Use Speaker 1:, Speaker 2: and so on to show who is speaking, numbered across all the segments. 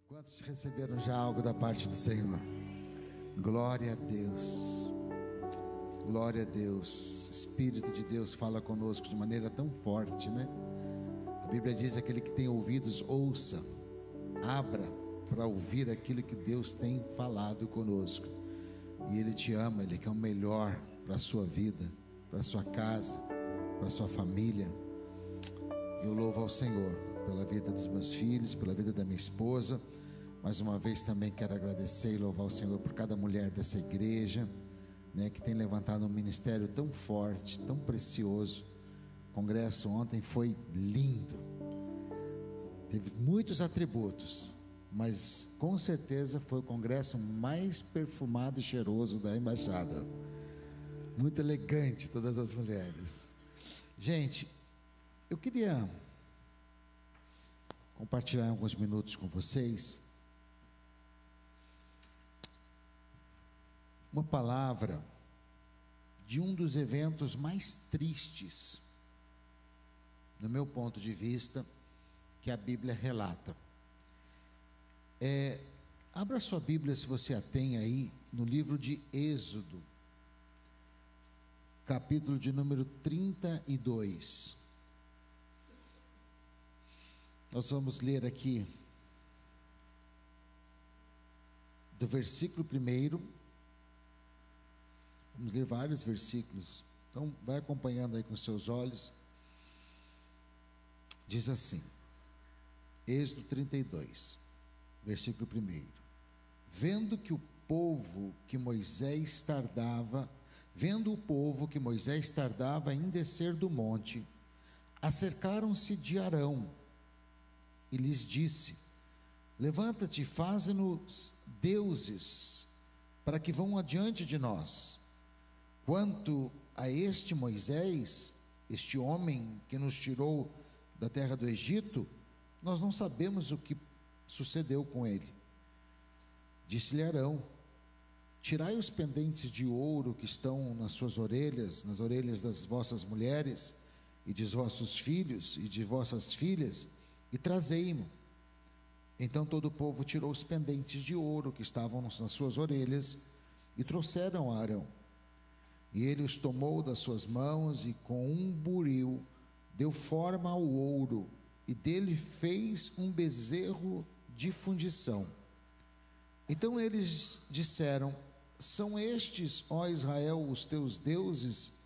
Speaker 1: Quantos receberam já algo da parte do Senhor? Glória a Deus, glória a Deus. Espírito de Deus fala conosco de maneira tão forte, né? A Bíblia diz: aquele que tem ouvidos, ouça, abra para ouvir aquilo que Deus tem falado conosco. E Ele te ama, Ele quer o melhor para a sua vida, para a sua casa, para a sua família. Eu louvo ao Senhor pela vida dos meus filhos, pela vida da minha esposa. Mais uma vez também quero agradecer e louvar o Senhor por cada mulher dessa igreja, né, que tem levantado um ministério tão forte, tão precioso. O congresso ontem foi lindo, teve muitos atributos, mas com certeza foi o congresso mais perfumado e cheiroso da embaixada. Muito elegante todas as mulheres. Gente, eu queria compartilhar alguns minutos com vocês uma palavra de um dos eventos mais tristes, no meu ponto de vista, que a Bíblia relata. Abra sua Bíblia, se você a tem aí, no livro de Êxodo, capítulo de número 32. Nós vamos ler aqui do versículo 1. Vamos ler vários versículos, então vai acompanhando aí com seus olhos. Diz assim, Êxodo 32, versículo 1: vendo o povo que Moisés tardava em descer do monte, acercaram-se de Arão e lhes disse: levanta-te e faze-nos deuses, para que vão adiante de nós. Quanto a este Moisés, este homem que nos tirou da terra do Egito, nós não sabemos o que sucedeu com ele. Disse-lhe Arão: tirai os pendentes de ouro que estão nas suas orelhas, nas orelhas das vossas mulheres e de vossos filhos e de vossas filhas, e trazei-mo. Então todo o povo tirou os pendentes de ouro que estavam nas suas orelhas e trouxeram a Arão. E ele os tomou das suas mãos e com um buril deu forma ao ouro e dele fez um bezerro de fundição. Então eles disseram: são estes, ó Israel, os teus deuses,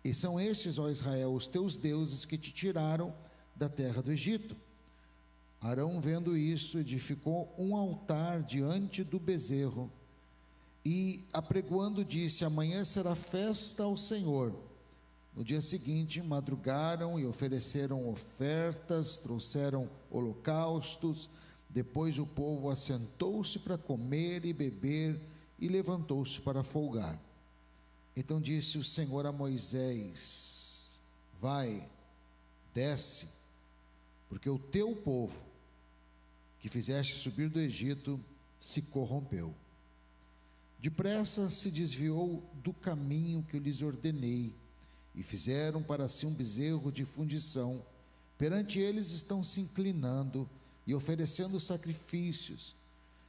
Speaker 1: e são estes, ó Israel, os teus deuses que te tiraram da terra do Egito. Arão, vendo isso, edificou um altar diante do bezerro e, apregoando, disse: amanhã será festa ao Senhor. No dia seguinte madrugaram e ofereceram ofertas, trouxeram holocaustos. Depois o povo assentou-se para comer e beber e levantou-se para folgar. Então disse o Senhor a Moisés: vai, desce, porque o teu povo que fizeste subir do Egito se corrompeu. Depressa se desviou do caminho que eu lhes ordenei, e fizeram para si um bezerro de fundição. Perante eles estão se inclinando e oferecendo sacrifícios.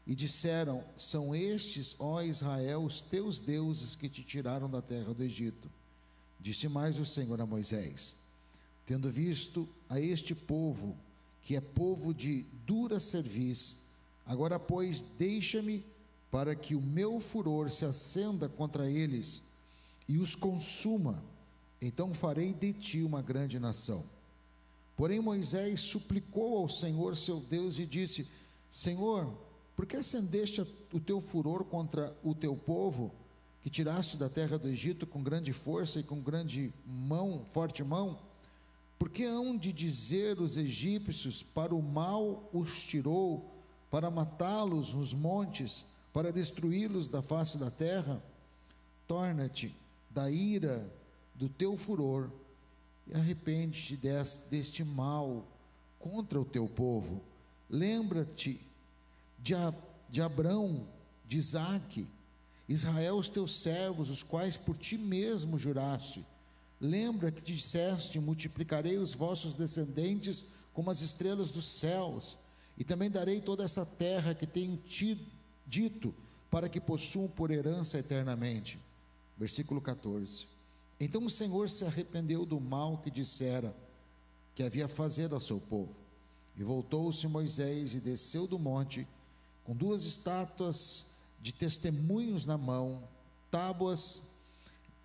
Speaker 1: E disseram: são estes, ó Israel, os teus deuses que te tiraram da terra do Egito. Disse mais o Senhor a Moisés: tendo visto a este povo, que é povo de dura cerviz, agora pois deixa-me, para que o meu furor se acenda contra eles e os consuma, então farei de ti uma grande nação. Porém Moisés suplicou ao Senhor seu Deus e disse: Senhor, por que acendeste o teu furor contra o teu povo, que tiraste da terra do Egito com grande força e com forte mão? Por que hão de dizer os egípcios: para o mal os tirou, para matá-los nos montes, para destruí-los da face da terra? Torna-te da ira do teu furor e arrepende-te deste mal contra o teu povo. Lembra-te de Abrão, de Isaque, Israel, os teus servos, os quais por ti mesmo juraste. Lembra que disseste: multiplicarei os vossos descendentes como as estrelas dos céus, e também darei toda essa terra que tenho dito, para que possuam por herança eternamente. Versículo 14. Então o Senhor se arrependeu do mal que dissera que havia fazer ao seu povo, e voltou-se Moisés e desceu do monte, com 2 estátuas de testemunhos na mão, tábuas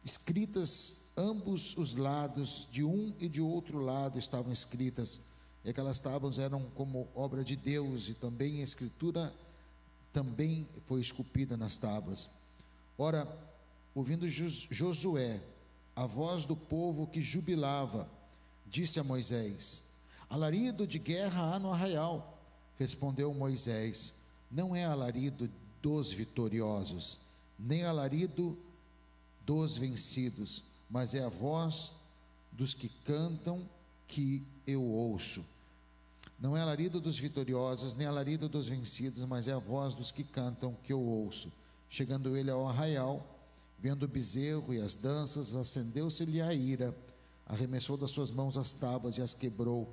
Speaker 1: escritas ambos os lados, de um e de outro lado estavam escritas, e aquelas tábuas eram como obra de Deus, e também a escritura também foi esculpida nas tábuas. Ora, ouvindo Josué a voz do povo que jubilava, disse a Moisés: alarido de guerra há no arraial. Respondeu Moisés: não é alarido dos vitoriosos, nem alarido dos vencidos, mas é a voz dos que cantam que eu ouço. Não é alarido dos vitoriosos, nem alarido dos vencidos, mas é a voz dos que cantam que eu ouço. Chegando ele ao arraial, vendo o bezerro e as danças, acendeu-se-lhe a ira, arremessou das suas mãos as tábuas e as quebrou.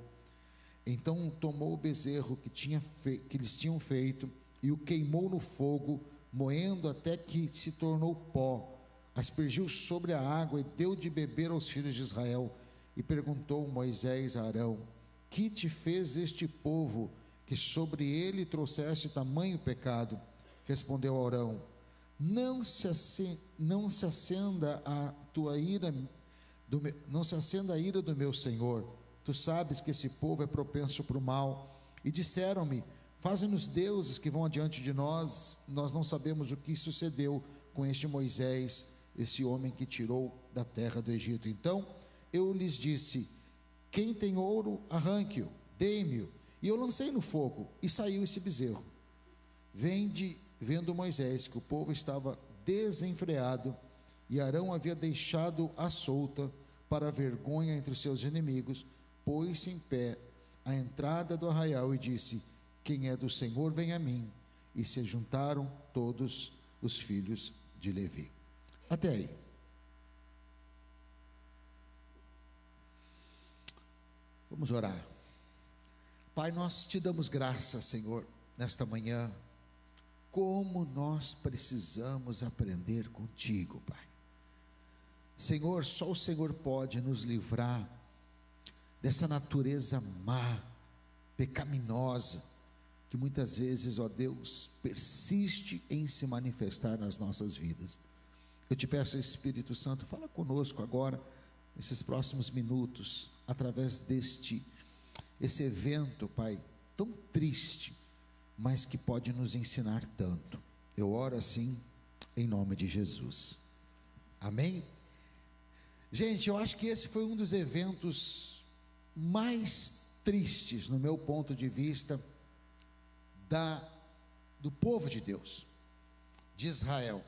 Speaker 1: Então tomou o bezerro que lhes tinham feito e o queimou no fogo, moendo até que se tornou pó. Aspergiu sobre a água e deu de beber aos filhos de Israel. E perguntou Moisés a Arão: que te fez este povo, que sobre ele trouxeste tamanho pecado? Respondeu Arão: não se acenda a ira do meu Senhor. Tu sabes que esse povo é propenso para o mal. E disseram-me: faze-nos deuses que vão adiante de nós. Nós não sabemos o que sucedeu com este Moisés, esse homem que tirou da terra do Egito. Então eu lhes disse: quem tem ouro, arranque-o, dei-me-o. E eu lancei no fogo, e saiu esse bezerro. Vendo Moisés que o povo estava desenfreado, e Arão havia deixado a solta para a vergonha entre os seus inimigos, pôs-se em pé à entrada do arraial e disse: quem é do Senhor, vem a mim. E se juntaram todos os filhos de Levi. Até aí. Vamos orar. Pai, nós te damos graças, Senhor, nesta manhã. Como nós precisamos aprender contigo, Pai. Senhor, só o Senhor pode nos livrar dessa natureza má, pecaminosa, que muitas vezes, ó Deus, persiste em se manifestar nas nossas vidas. Eu te peço, Espírito Santo, fala conosco agora, nesses próximos minutos, através esse evento, Pai, tão triste, mas que pode nos ensinar tanto. Eu oro assim, em nome de Jesus. Amém? Gente, eu acho que esse foi um dos eventos mais tristes, no meu ponto de vista, do povo de Deus, de Israel.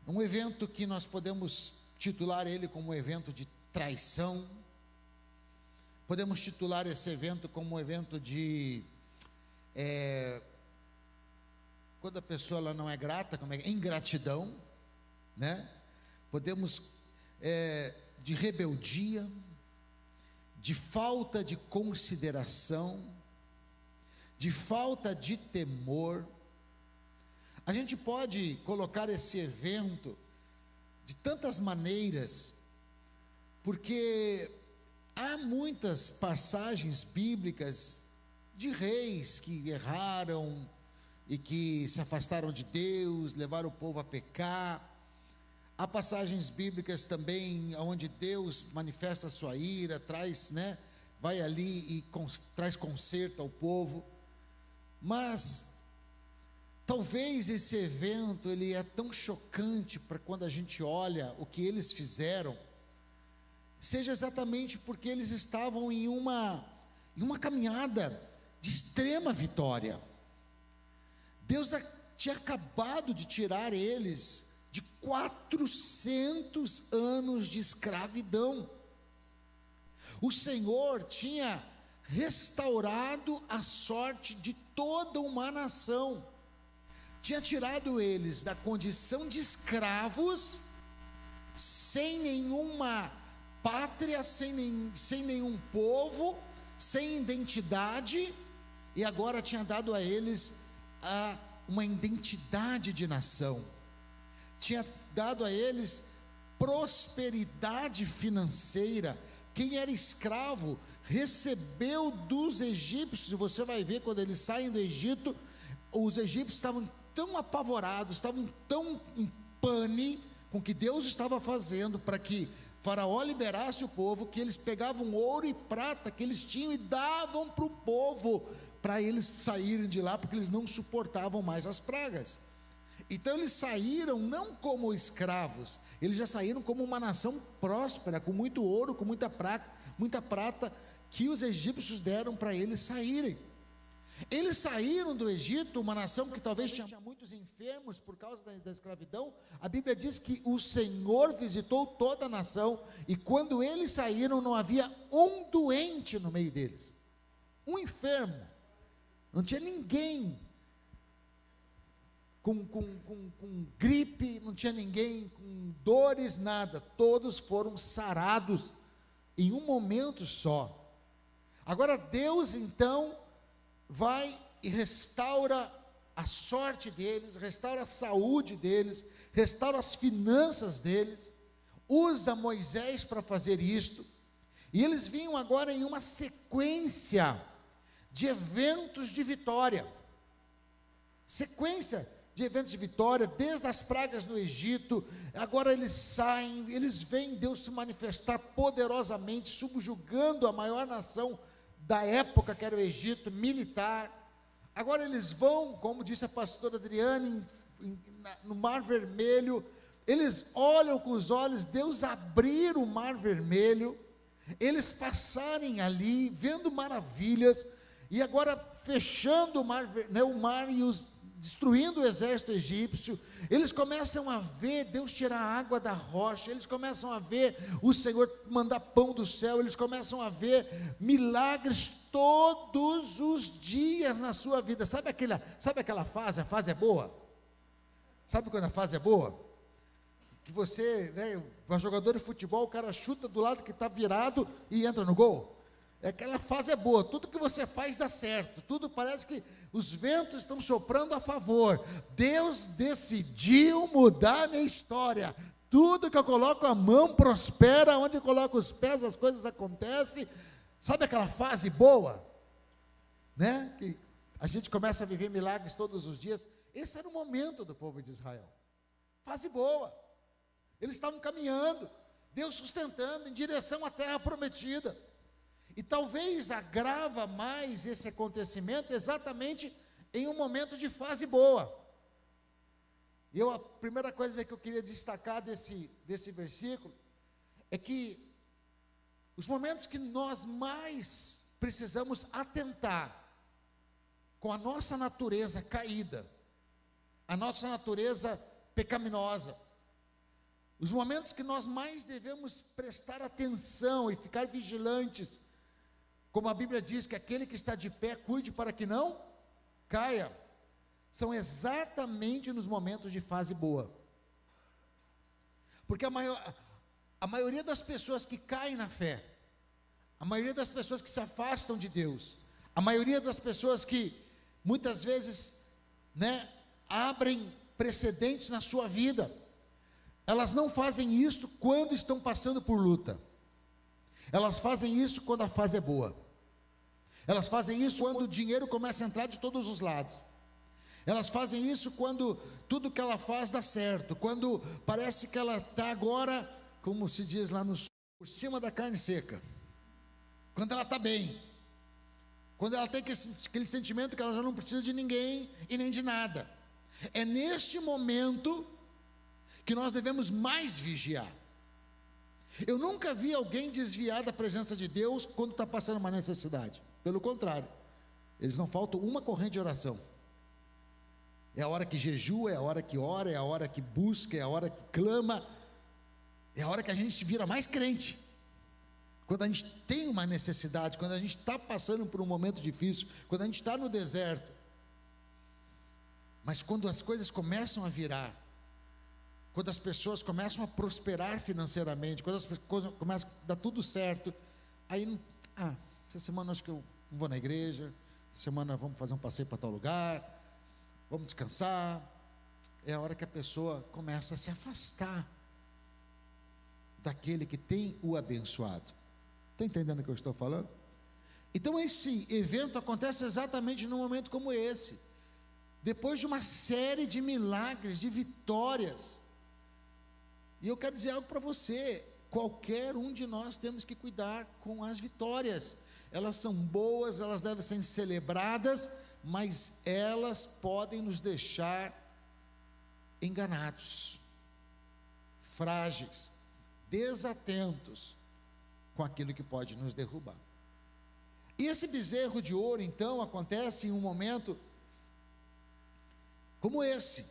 Speaker 1: Um evento que nós podemos titular ele como um evento de traição. Podemos titular esse evento como um evento de quando a pessoa ela não é grata, como é ingratidão, né? Podemos de rebeldia, de falta de consideração, de falta de temor. A gente pode colocar esse evento de tantas maneiras, porque há muitas passagens bíblicas de reis que erraram e que se afastaram de Deus, levaram o povo a pecar. Há passagens bíblicas também onde Deus manifesta a sua ira, traz, vai ali e traz conserto ao povo. Mas talvez esse evento ele é tão chocante para quando a gente olha o que eles fizeram, seja exatamente porque eles estavam em uma caminhada de extrema vitória. Deus tinha acabado de tirar eles de 400 anos de escravidão. O Senhor tinha restaurado a sorte de toda uma nação, tinha tirado eles da condição de escravos, sem nenhuma pátria, sem nenhum povo, sem identidade, e agora tinha dado a eles uma identidade de nação, tinha dado a eles prosperidade financeira. Quem era escravo recebeu dos egípcios, e você vai ver quando eles saem do Egito, os egípcios estavam tão apavorados, estavam tão em pane com o que Deus estava fazendo para que Faraó liberasse o povo, que eles pegavam ouro e prata que eles tinham e davam para o povo, para eles saírem de lá, porque eles não suportavam mais as pragas. Então eles saíram não como escravos, eles já saíram como uma nação próspera, com muito ouro, com muita prata, que os egípcios deram para eles saírem. Eles saíram do Egito, uma nação que talvez tinha muitos enfermos por causa da escravidão. A Bíblia diz que o Senhor visitou toda a nação, e quando eles saíram não havia um doente no meio deles, um enfermo, não tinha ninguém com gripe, não tinha ninguém com dores, nada, todos foram sarados em um momento só. Agora Deus então vai e restaura a sorte deles, restaura a saúde deles, restaura as finanças deles, usa Moisés para fazer isto, e eles vinham agora em uma sequência de eventos de vitória, desde as pragas no Egito. Agora eles saem, eles veem Deus se manifestar poderosamente, subjugando a maior nação da época, que era o Egito, militar. Agora eles vão, como disse a pastora Adriane, no Mar Vermelho. Eles olham com os olhos Deus abrir o Mar Vermelho, eles passarem ali, vendo maravilhas, e agora fechando o mar e destruindo o exército egípcio. Eles começam a ver Deus tirar a água da rocha, eles começam a ver o Senhor mandar pão do céu, eles começam a ver milagres todos os dias na sua vida. Sabe aquela fase? A fase é boa? Sabe quando a fase é boa? Que você, um jogador de futebol, o cara chuta do lado que está virado e entra no gol. Aquela fase é boa, tudo que você faz dá certo, tudo parece que os ventos estão soprando a favor. Deus decidiu mudar a minha história, tudo que eu coloco a mão prospera, onde eu coloco os pés as coisas acontecem. Sabe aquela fase boa, que a gente começa a viver milagres todos os dias? Esse era o momento do povo de Israel, fase boa. Eles estavam caminhando, Deus sustentando em direção à terra prometida. E talvez agrava mais esse acontecimento exatamente em um momento de fase boa. A primeira coisa que eu queria destacar desse versículo é que os momentos que nós mais precisamos atentar com a nossa natureza caída, a nossa natureza pecaminosa, os momentos que nós mais devemos prestar atenção e ficar vigilantes, como a Bíblia diz que aquele que está de pé, cuide para que não caia, são exatamente nos momentos de fase boa. Porque a maioria das pessoas que caem na fé, a maioria das pessoas que se afastam de Deus, a maioria das pessoas que muitas vezes abrem precedentes na sua vida, elas não fazem isso quando estão passando por luta. Elas fazem isso quando a fase é boa. Elas fazem isso quando o dinheiro começa a entrar de todos os lados. Elas fazem isso quando tudo que ela faz dá certo, quando parece que ela está agora, como se diz lá no sul, por cima da carne seca. Quando ela está bem. Quando ela tem aquele sentimento que ela já não precisa de ninguém e nem de nada. É neste momento que nós devemos mais vigiar. Eu nunca vi alguém desviar da presença de Deus quando está passando uma necessidade. Pelo contrário, eles não faltam uma corrente de oração. É a hora que jejua, é a hora que ora, é a hora que busca, é a hora que clama, é a hora que a gente vira mais crente. Quando a gente tem uma necessidade, quando a gente está passando por um momento difícil, quando a gente está no deserto. Mas quando as coisas começam a virar, quando as pessoas começam a prosperar financeiramente, quando as coisas começam a dar tudo certo, aí, essa semana acho que eu não vou na igreja, semana vamos fazer um passeio para tal lugar, vamos descansar. É a hora que a pessoa começa a se afastar daquele que tem o abençoado. Está entendendo o que eu estou falando? Então esse evento acontece exatamente num momento como esse, depois de uma série de milagres, de vitórias. E eu quero dizer algo para você: qualquer um de nós temos que cuidar com as vitórias. Elas são boas, elas devem ser celebradas, mas elas podem nos deixar enganados, frágeis, desatentos com aquilo que pode nos derrubar. E esse bezerro de ouro, então, acontece em um momento como esse.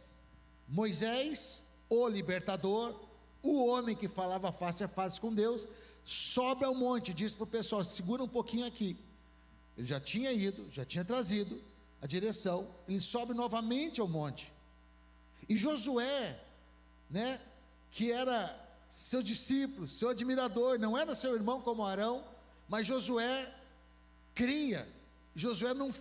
Speaker 1: Moisés, o libertador, o homem que falava face a face com Deus, sobe ao monte, diz para o pessoal: segura um pouquinho aqui. Ele já tinha ido, já tinha trazido a direção, ele sobe novamente ao monte. E Josué, que era seu discípulo, seu admirador, não era seu irmão como Arão, mas Josué cria. Josué não,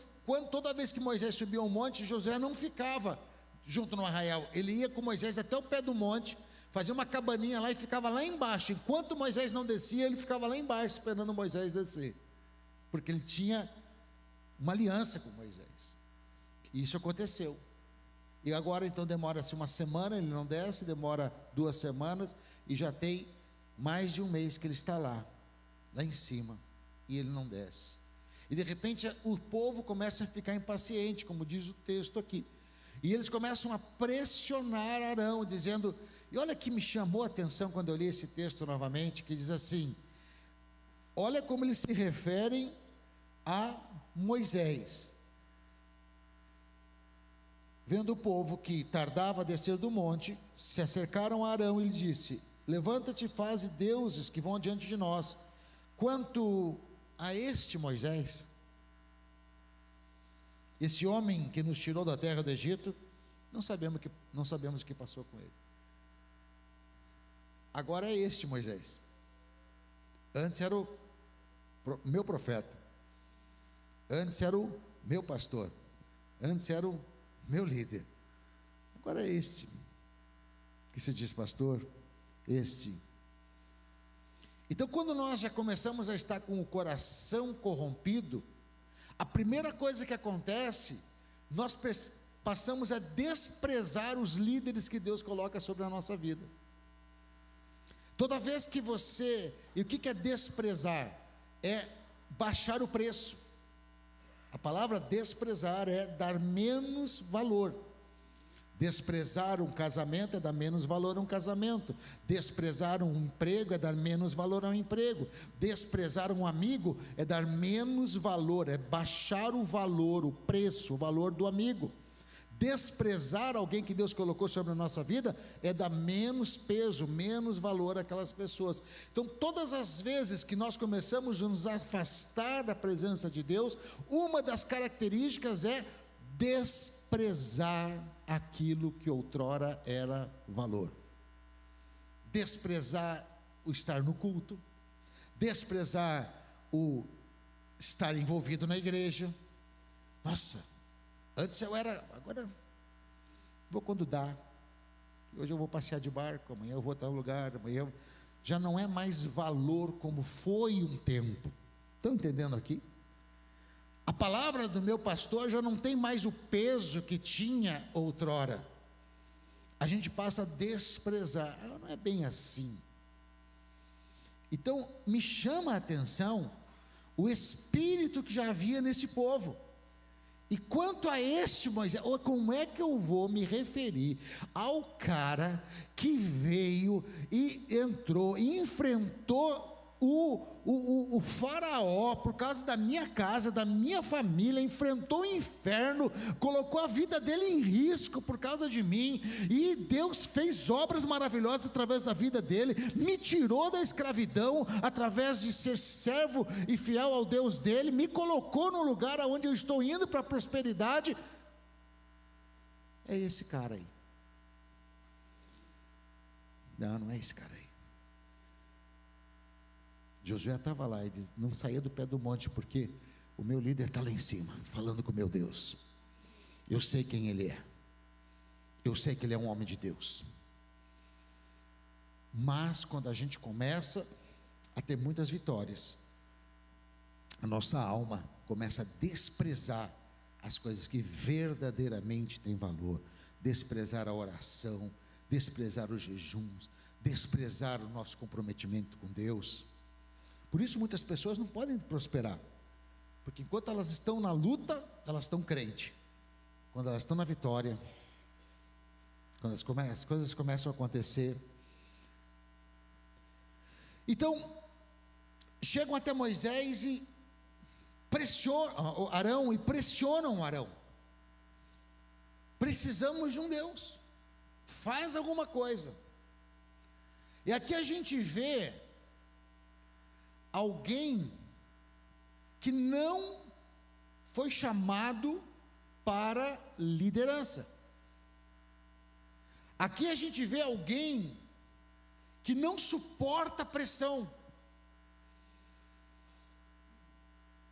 Speaker 1: toda vez que Moisés subia ao monte, Josué não ficava junto no arraial, ele ia com Moisés até o pé do monte, fazia uma cabaninha lá e ficava lá embaixo. Enquanto Moisés não descia, ele ficava lá embaixo esperando Moisés descer, porque ele tinha uma aliança com Moisés. E isso aconteceu. E agora então demora-se uma semana, ele não desce, demora 2 semanas, e já tem mais de um mês que ele está lá em cima, e ele não desce. E de repente o povo começa a ficar impaciente, como diz o texto aqui, e eles começam a pressionar Arão, dizendo, e olha que me chamou a atenção quando eu li esse texto novamente, que diz assim, olha como eles se referem a Moisés. Vendo o povo que tardava a descer do monte, se acercaram a Arão e lhe disse, levanta-te e faze deuses que vão diante de nós. Quanto a este Moisés, esse homem que nos tirou da terra do Egito, não sabemos o que passou com ele. Agora é este Moisés. Antes era o meu profeta, antes era o meu pastor, antes era o meu líder. Agora é este que se diz pastor, este. Então, quando nós já começamos a estar com o coração corrompido, a primeira coisa que acontece, nós passamos a desprezar os líderes que Deus coloca sobre a nossa vida. Toda vez que você, e o que é desprezar? É baixar o preço. A palavra desprezar é dar menos valor. Desprezar um casamento é dar menos valor a um casamento. Desprezar um emprego é dar menos valor a um emprego. Desprezar um amigo é dar menos valor, é baixar o valor, o preço, o valor do amigo. Desprezar alguém que Deus colocou sobre a nossa vida é dar menos peso, menos valor àquelas pessoas. Então, todas as vezes que nós começamos a nos afastar da presença de Deus, uma das características é desprezar aquilo que outrora era valor. Desprezar o estar no culto, desprezar o estar envolvido na igreja. Nossa, antes eu era, agora vou quando dá. Hoje eu vou passear de barco, amanhã eu vou a tal lugar, amanhã já não é mais valor como foi um tempo. Estão entendendo aqui? A palavra do meu pastor já não tem mais o peso que tinha outrora. A gente passa a desprezar. Não é bem assim. Então me chama a atenção o espírito que já havia nesse povo. E quanto a este Moisés, como é que eu vou me referir ao cara que veio e entrou e enfrentou o faraó por causa da minha casa, da minha família, enfrentou o inferno, colocou a vida dele em risco por causa de mim, e Deus fez obras maravilhosas através da vida dele, me tirou da escravidão através de ser servo e fiel ao Deus dele, me colocou no lugar aonde eu estou indo para a prosperidade. É esse cara aí. Não é esse cara aí. Josué estava lá e não saía do pé do monte, porque o meu líder está lá em cima, falando com o meu Deus. Eu sei quem ele é. Eu sei que ele é um homem de Deus. Mas quando a gente começa a ter muitas vitórias, a nossa alma começa a desprezar as coisas que verdadeiramente têm valor, desprezar a oração, desprezar os jejuns, desprezar o nosso comprometimento com Deus. Por isso muitas pessoas não podem prosperar, porque enquanto elas estão na luta, elas estão crentes. Quando elas estão na vitória, quando as coisas começam a acontecer, então chegam até Moisés e pressionam Arão, e pressionam Arão. Precisamos de um Deus, faz alguma coisa. E aqui a gente vê alguém que não foi chamado para liderança. Aqui a gente vê alguém que não suporta pressão.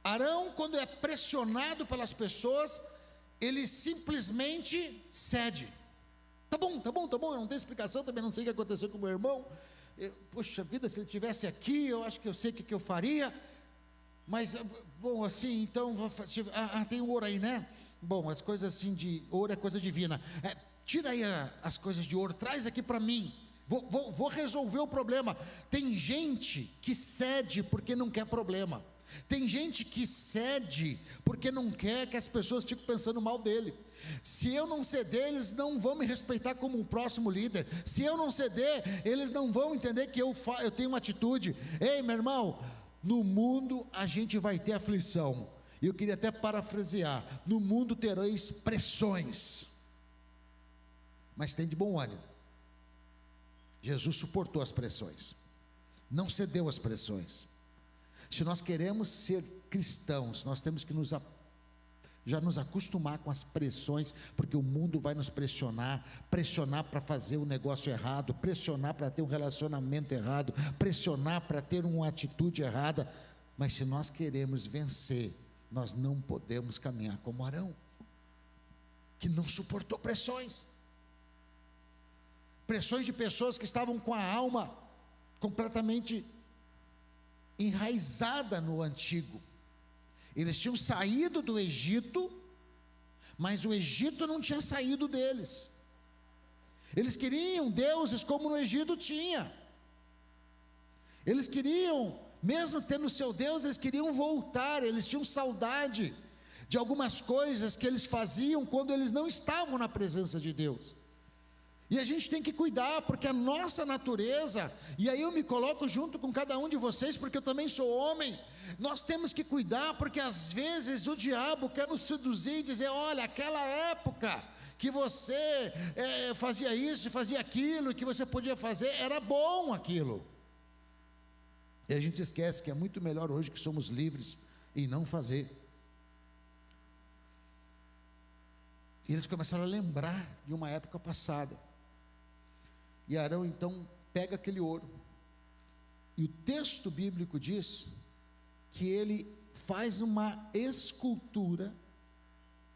Speaker 1: Arão, quando é pressionado pelas pessoas, ele simplesmente cede. Tá bom, eu não tenho explicação, também não sei o que aconteceu com o meu irmão. Poxa vida, se ele estivesse aqui, eu acho que eu sei o que eu faria. Mas, bom, assim, então, tem o ouro aí, né? Bom, as coisas assim de ouro é coisa divina. Tira aí as coisas de ouro, traz aqui para mim. Vou resolver o problema. Tem gente que cede porque não quer problema. Tem gente que cede porque não quer que as pessoas fiquem pensando mal dele. Se eu não ceder, eles não vão me respeitar como um próximo líder. Se eu não ceder, eles não vão entender que eu tenho uma atitude. Ei, meu irmão, no mundo a gente vai ter aflição. E eu queria até parafrasear: no mundo tereis pressões, mas tem de bom ânimo. Jesus suportou as pressões, não cedeu às pressões. Se nós queremos ser cristãos, nós temos que já nos acostumar com as pressões, porque o mundo vai nos pressionar para fazer o negócio errado, pressionar para ter um relacionamento errado, pressionar para ter uma atitude errada. Mas se nós queremos vencer, nós não podemos caminhar como Arão, que não suportou pressões de pessoas que estavam com a alma completamente enraizada no antigo. Eles tinham saído do Egito, mas o Egito não tinha saído deles. Eles queriam deuses como no Egito tinha. Eles queriam, mesmo tendo seu Deus, eles queriam voltar. Eles tinham saudade de algumas coisas que eles faziam quando eles não estavam na presença de Deus. E a gente tem que cuidar, porque a nossa natureza, e aí eu me coloco junto com cada um de vocês, porque eu também sou homem. Nós temos que cuidar, porque às vezes o diabo quer nos seduzir e dizer: olha, aquela época que você fazia isso, fazia aquilo, que você podia fazer, era bom aquilo. E a gente esquece que é muito melhor hoje que somos livres em não fazer. E eles começaram a lembrar de uma época passada. E Arão então pega aquele ouro, e o texto bíblico diz que ele faz uma escultura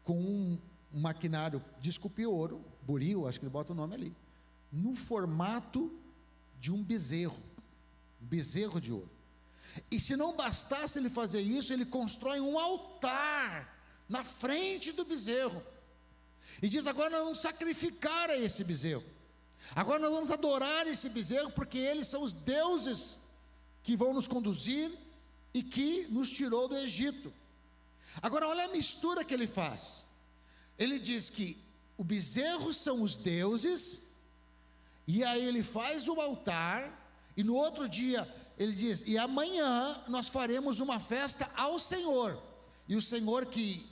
Speaker 1: com um maquinário de esculpir ouro, buril, acho que ele bota o nome ali, no formato de um bezerro de ouro. E se não bastasse ele fazer isso, ele constrói um altar na frente do bezerro, e diz: agora nós vamos sacrificar a esse bezerro, agora nós vamos adorar esse bezerro, porque eles são os deuses que vão nos conduzir e que nos tirou do Egito. Agora olha a mistura que ele faz. Ele diz que o bezerro são os deuses, e aí ele faz o altar, e no outro dia ele diz: e amanhã nós faremos uma festa ao Senhor. E o Senhor que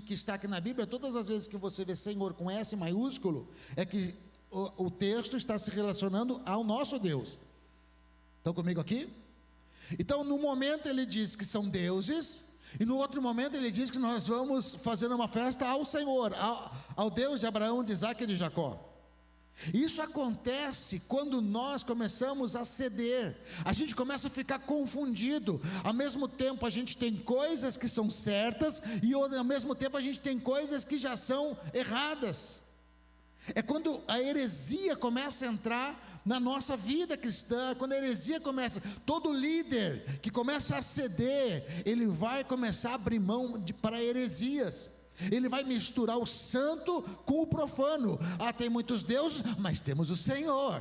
Speaker 1: está aqui na Bíblia, todas as vezes que você vê Senhor com S maiúsculo, é que o texto está se relacionando ao nosso Deus. Estão comigo aqui? Então, no momento ele diz que são deuses, e no outro momento ele diz que nós vamos fazer uma festa ao Senhor, ao Deus de Abraão, de Isaac e de Jacó. Isso acontece quando nós começamos a ceder, a gente começa a ficar confundido. Ao mesmo tempo a gente tem coisas que são certas, e ao mesmo tempo a gente tem coisas que já são erradas. É quando a heresia começa a entrar na nossa vida cristã, quando a heresia começa, todo líder que começa a ceder, ele vai começar a abrir mão para heresias. Ele vai misturar o santo com o profano. Tem muitos deuses, mas temos o Senhor.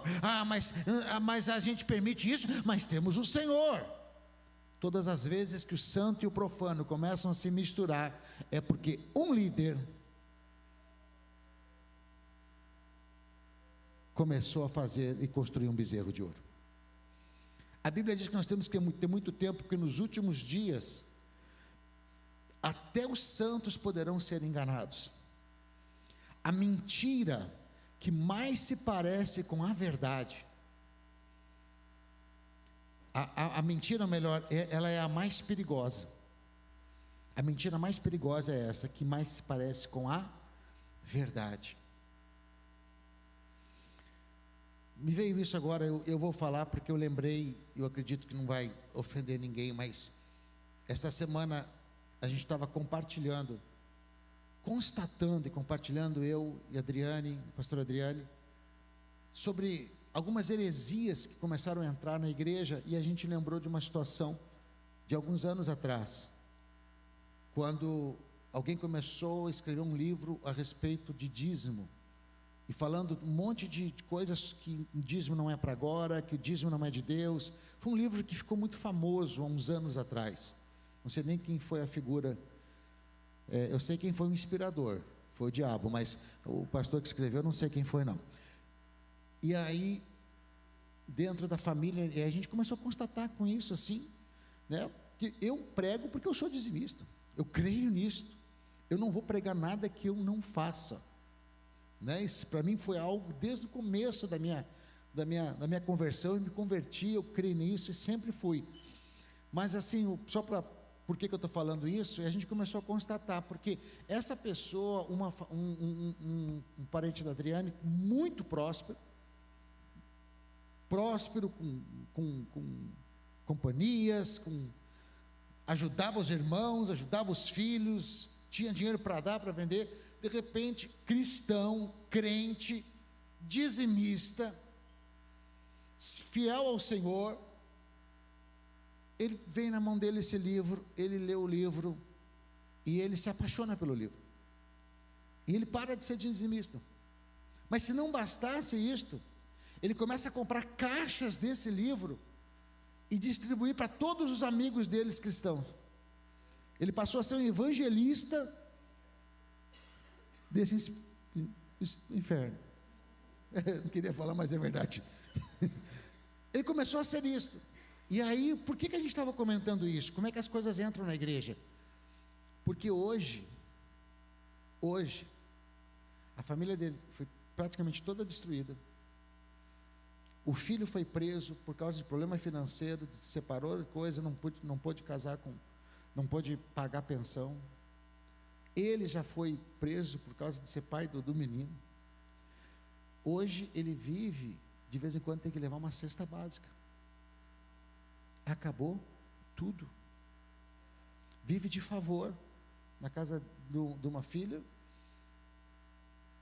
Speaker 1: Mas a gente permite isso, mas temos o Senhor. Todas as vezes que o santo e o profano começam a se misturar, é porque um líder começou a fazer e construir um bezerro de ouro. A Bíblia diz que nós temos que ter muito tempo, porque nos últimos dias até os santos poderão ser enganados. A mentira que mais se parece com a verdade, a mentira, melhor, ela é a mais perigosa. A mentira mais perigosa é essa, que mais se parece com a verdade. Me veio isso agora, eu vou falar porque eu lembrei, eu acredito que não vai ofender ninguém, mas essa semana a gente estava constatando e compartilhando, eu e Adriane, o pastor Adriane, sobre algumas heresias que começaram a entrar na igreja, e a gente lembrou de uma situação de alguns anos atrás, quando alguém começou a escrever um livro a respeito de dízimo, e falando um monte de coisas, que o dízimo não é para agora, que o dízimo não é de Deus. Foi um livro que ficou muito famoso há uns anos atrás. Não sei nem quem foi a figura, eu sei quem foi o inspirador, foi o diabo, mas o pastor que escreveu, eu não sei quem foi não. E aí, dentro da família, a gente começou a constatar com isso assim, né, que eu prego porque eu sou dizimista, eu creio nisso, eu não vou pregar nada que eu não faça, né? Isso para mim foi algo desde o começo da minha conversão. Eu me converti, eu creio nisso e sempre fui. Mas assim, por que eu estou falando isso? E a gente começou a constatar, porque essa pessoa, um parente da Adriane, muito próspero com companhias, ajudava os irmãos, ajudava os filhos, tinha dinheiro para dar, para vender. De repente, cristão, crente, dizimista, fiel ao Senhor, ele vem na mão dele esse livro, ele lê o livro, e ele se apaixona pelo livro, e ele para de ser dizimista. Mas se não bastasse isto, ele começa a comprar caixas desse livro, e distribuir para todos os amigos deles cristãos. Ele passou a ser um evangelista desse inferno. Não queria falar, mas é verdade. Ele começou a ser isso. E aí, por que a gente estava comentando isso? Como é que as coisas entram na igreja? Porque hoje, a família dele foi praticamente toda destruída. O filho foi preso por causa de problema financeiro, se separou de coisa, não pôde casar não pôde pagar pensão. Ele já foi preso por causa de ser pai do menino. Hoje ele vive, de vez em quando tem que levar uma cesta básica. Acabou tudo. Vive de favor na casa de uma filha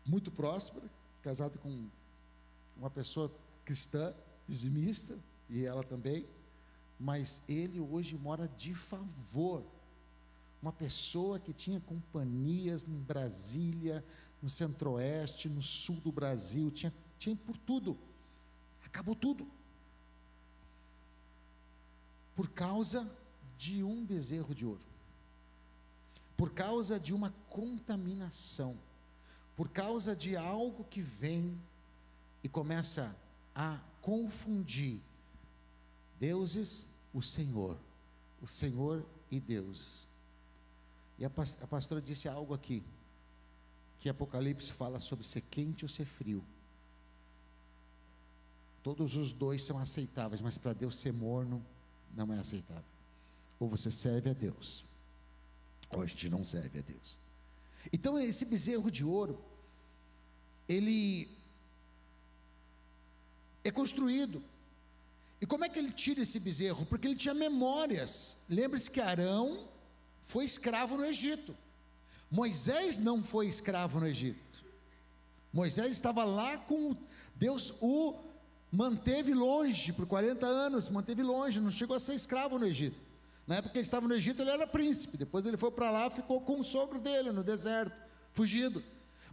Speaker 1: muito próspera, casado com uma pessoa cristã, dizimista, e ela também, mas ele hoje mora de favor. Uma pessoa que tinha companhias em Brasília, no centro-oeste, no sul do Brasil, tinha por tudo, acabou tudo, por causa de um bezerro de ouro, por causa de uma contaminação, por causa de algo que vem e começa a confundir deuses, o Senhor e deuses. E a pastora disse algo aqui, que Apocalipse fala sobre ser quente ou ser frio. Todos os dois são aceitáveis, mas para Deus ser morno não é aceitável. Ou você serve a Deus, ou a gente não serve a Deus. Então esse bezerro de ouro, ele é construído. E como é que ele tira esse bezerro? Porque ele tinha memórias. Lembre-se que Arão foi escravo no Egito. Moisés não foi escravo no Egito. Moisés estava lá com Deus, o manteve longe por 40 anos, manteve longe, não chegou a ser escravo no Egito. Na época que ele estava no Egito, ele era príncipe. Depois ele foi para lá, ficou com o sogro dele no deserto, fugido.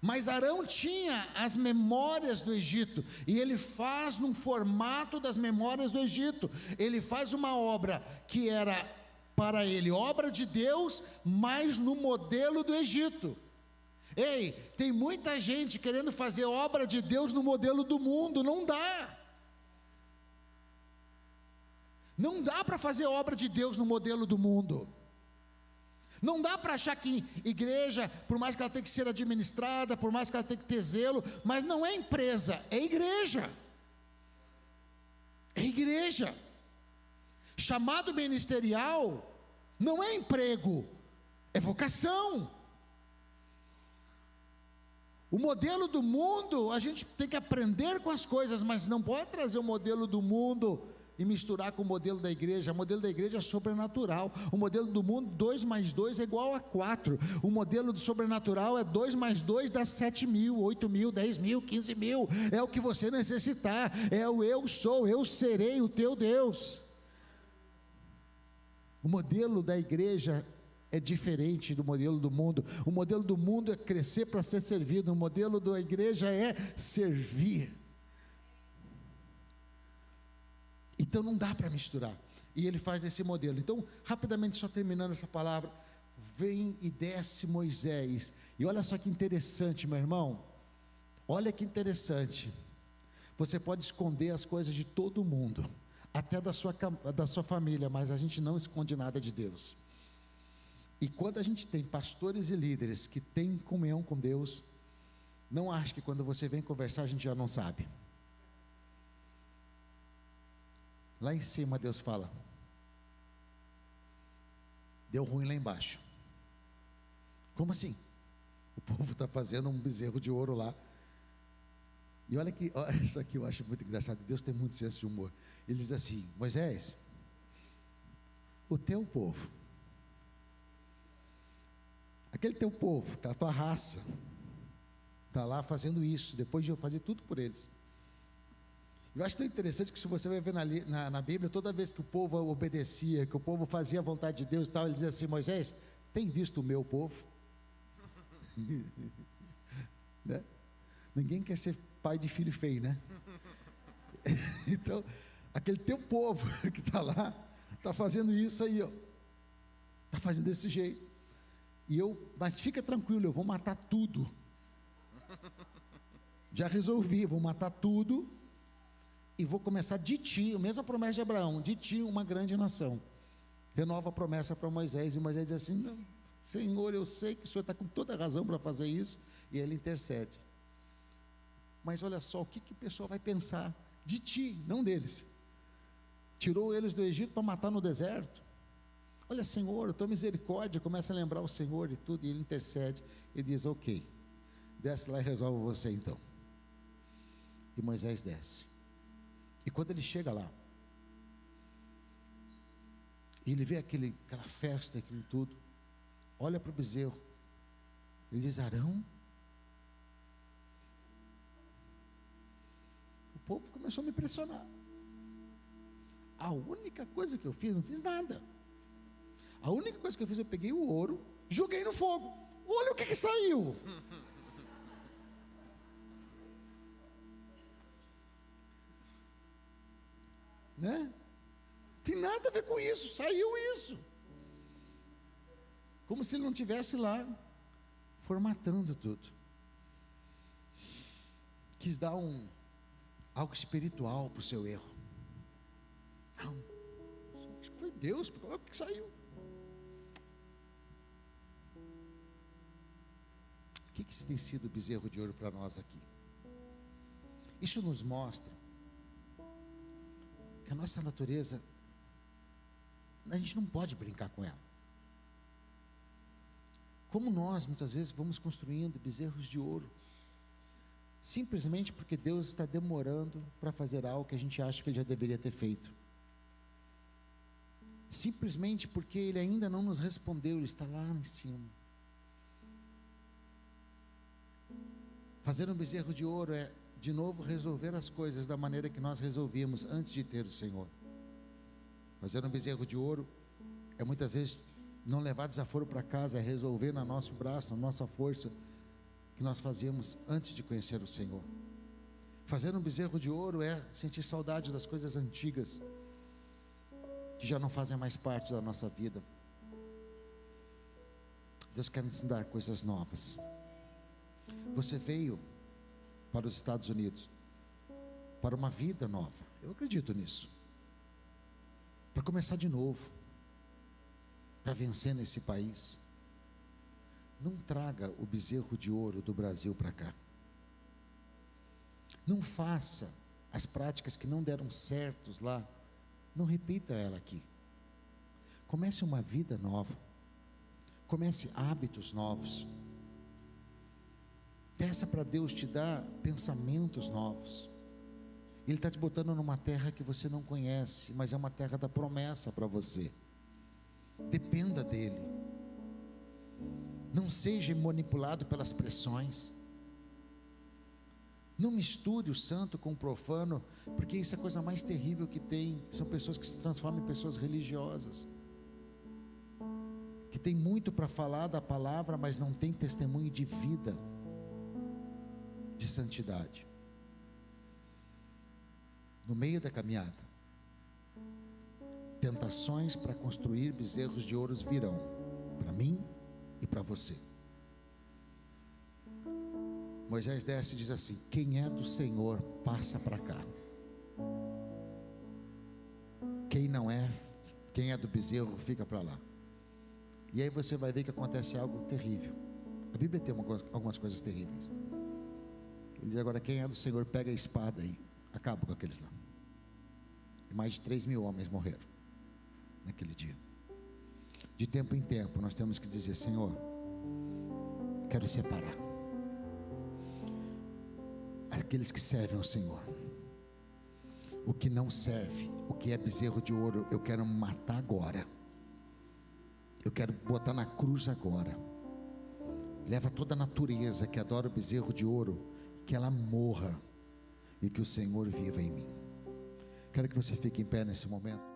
Speaker 1: Mas Arão tinha as memórias do Egito, e ele faz num formato das memórias do Egito. Ele faz uma obra que era para ele obra de Deus, mas no modelo do Egito. Ei, tem muita gente querendo fazer obra de Deus no modelo do mundo. Não dá. Não dá para fazer obra de Deus no modelo do mundo. Não dá para achar que igreja, por mais que ela tenha que ser administrada, por mais que ela tenha que ter zelo, mas não é empresa, é igreja. É igreja. Chamado ministerial não é emprego, é vocação. O modelo do mundo, a gente tem que aprender com as coisas, mas não pode trazer o modelo do mundo e misturar com o modelo da igreja. O modelo da igreja é sobrenatural. O modelo do mundo, 2 mais 2 é igual a 4. O modelo do sobrenatural é 2 mais 2 dá 7 mil, 8 mil, 10 mil, 15 mil. É o que você necessitar. É o eu sou, eu serei o teu Deus. O modelo da igreja é diferente do modelo do mundo. O modelo do mundo é crescer para ser servido. O modelo da igreja é servir. Então não dá para misturar. E ele faz esse modelo. Então, rapidamente, só terminando essa palavra, vem e desce Moisés. E olha só que interessante, meu irmão. Olha que interessante. Você pode esconder as coisas de todo mundo, até da sua família, mas a gente não esconde nada de Deus. E quando a gente tem pastores e líderes que têm comunhão com Deus, não ache que quando você vem conversar a gente já não sabe. Lá em cima Deus fala: deu ruim lá embaixo. Como assim? O povo está fazendo um bezerro de ouro lá. E olha que, isso aqui eu acho muito engraçado. Deus tem muito senso de humor. Ele diz assim: Moisés, o teu povo, aquele teu povo, a tua raça, está lá fazendo isso, depois de eu fazer tudo por eles. Eu acho tão interessante que, se você vai ver na Bíblia, toda vez que o povo obedecia, que o povo fazia a vontade de Deus e tal, ele dizia assim: Moisés, tem visto o meu povo? Né? Ninguém quer ser pai de filho feio, né? Então, aquele teu povo que está lá, está fazendo isso aí, ó. Está fazendo desse jeito. Mas fica tranquilo, eu vou matar tudo. Já resolvi, vou matar tudo. E vou começar de ti, a mesma promessa de Abraão, de ti uma grande nação. Renova a promessa para Moisés, e Moisés diz assim: não, Senhor, eu sei que o Senhor está com toda a razão para fazer isso, e ele intercede. Mas olha só, o que o pessoal vai pensar de ti, não deles? Tirou eles do Egito para matar no deserto. Olha, Senhor, a tua misericórdia. Começa a lembrar o Senhor e tudo, e ele intercede, e diz: ok, desce lá e resolve você então. E Moisés desce. E quando ele chega lá, e ele vê aquela festa, aquilo tudo, olha para o bezerro, ele diz: Arão? O povo começou a me pressionar. A única coisa que eu fiz, não fiz nada. A única coisa que eu fiz, eu peguei o ouro, joguei no fogo. Olha o que saiu. Né? Tem nada a ver com isso, saiu isso. Como se ele não tivesse lá formatando tudo. Quis dar algo espiritual para o seu erro. Não, acho que foi Deus, porque olha o que saiu. O que tem sido o bezerro de ouro para nós aqui? Isso nos mostra que a nossa natureza, a gente não pode brincar com ela. Como nós muitas vezes vamos construindo bezerros de ouro, simplesmente porque Deus está demorando para fazer algo que a gente acha que Ele já deveria ter feito, simplesmente porque Ele ainda não nos respondeu, Ele está lá em cima. Fazer um bezerro de ouro é, de novo, resolver as coisas da maneira que nós resolvíamos antes de ter o Senhor. Fazer um bezerro de ouro é muitas vezes não levar desaforo para casa, é resolver no nosso braço, na nossa força, que nós fazíamos antes de conhecer o Senhor. Fazer um bezerro de ouro é sentir saudade das coisas antigas, que já não fazem mais parte da nossa vida. Deus quer nos dar coisas novas. Você veio para os Estados Unidos para uma vida nova, eu acredito nisso, para começar de novo, para vencer nesse país. Não traga o bezerro de ouro do Brasil para cá. Não faça as práticas que não deram certos lá, não repita ela aqui. Comece uma vida nova, comece hábitos novos. Peça para Deus te dar pensamentos novos. Ele está te botando numa terra que você não conhece, mas é uma terra da promessa para você. Dependa dele. Não seja manipulado pelas pressões. Não misture o santo com o profano, porque isso é a coisa mais terrível que tem. São pessoas que se transformam em pessoas religiosas, que tem muito para falar da palavra, mas não tem testemunho de vida, de santidade. No meio da caminhada, tentações para construir bezerros de ouro virão, para mim e para você. Moisés desce e diz assim: quem é do Senhor, passa para cá. Quem não é, quem é do bezerro, fica para lá. E aí você vai ver que acontece algo terrível. A Bíblia tem algumas coisas terríveis. Ele diz agora: quem é do Senhor, pega a espada e acaba com aqueles lá. E mais de 3.000 homens morreram naquele dia. De tempo em tempo nós temos que dizer: Senhor, quero separar aqueles que servem ao Senhor. O que não serve, o que é bezerro de ouro, eu quero matar agora. Eu quero botar na cruz agora. Leva toda a natureza que adora o bezerro de ouro, que ela morra e que o Senhor viva em mim. Quero que você fique em pé nesse momento.